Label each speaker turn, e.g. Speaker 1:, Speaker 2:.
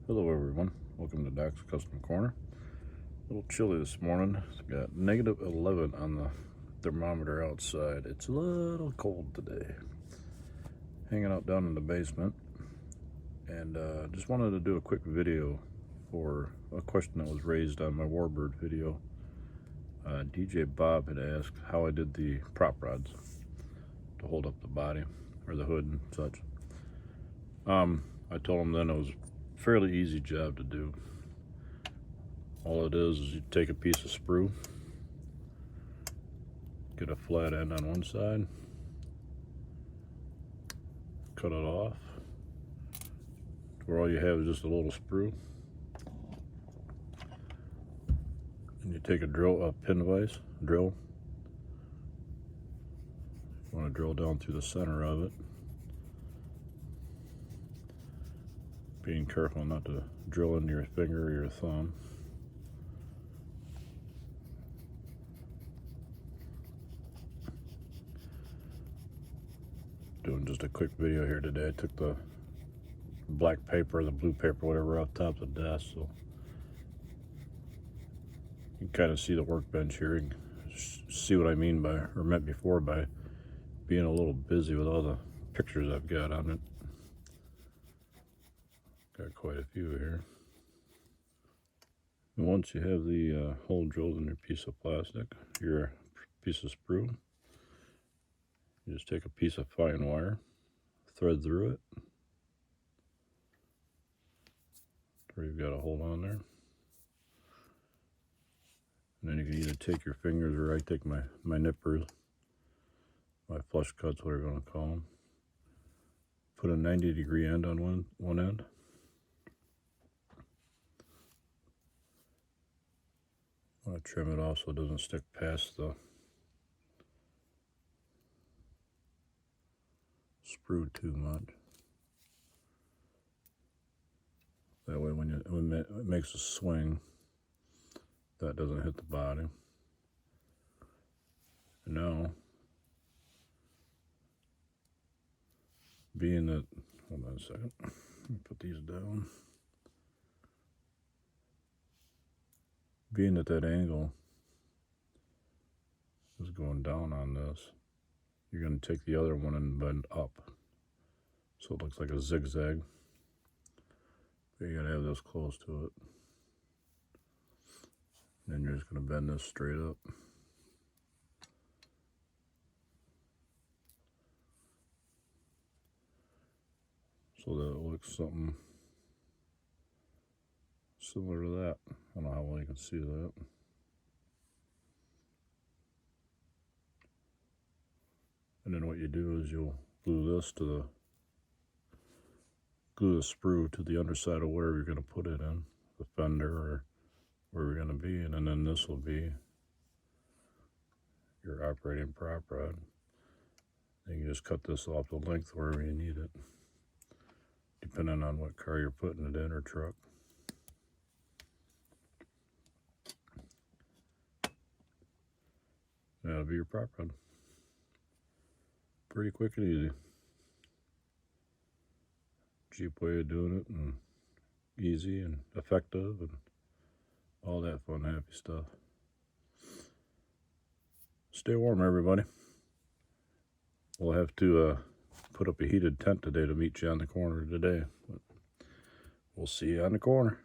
Speaker 1: Hello everyone, welcome to Doc's Custom Corner. A little chilly this morning. It's got negative 11 on the thermometer outside. It's a little cold today. Hanging out down in the basement, and just wanted to do a quick video for a question that was raised on my Warbird video. DJ Bob had asked how I did the prop rods to hold up the body or the hood and such. I told him then it was a fairly easy job to do. All it is you take a piece of sprue, get a flat end on one side, cut it off where all you have is just a little sprue, and you take a pin vise drill. You want to drill down through the center of it, being careful not to drill into your finger or your thumb. Doing just a quick video here today. I took the black paper, the blue paper, whatever, off top of the desk, so you can kind of see the workbench here. You can see what I mean by, or meant before by, being a little busy with all the pictures I've got on it. Got quite a few here. And once you have the hole drilled in your piece of plastic, your piece of sprue, you just take a piece of fine wire, thread through it, where you've got a hole on there. And then you can either take your fingers, or I take my nippers, my flush cuts, whatever you want to call them. Put a 90-degree end on one end. I want to trim it off so it doesn't stick past the sprue too much. That way when it makes a swing, that doesn't hit the body. And now, being that, hold on a second, let me put these down. Being that that angle is going down on this, you're going to take the other one and bend up, so it looks like a zigzag. But you got to have this close to it. And then you're just going to bend this straight up. So that it looks something similar to that. I don't know how well you can see that. And then what you do is you'll glue the sprue to the underside of wherever you're going to put it in, the fender or where you're going to be, and then this will be your operating prop rod. And you just cut this off the length wherever you need it, depending on what car you're putting it in or truck. That'll be your prop rod. Pretty quick and easy. Cheap way of doing it, and easy and effective and all that fun, happy stuff. Stay warm, everybody. We'll have to put up a heated tent today to meet you on the corner today. But we'll see you on the corner.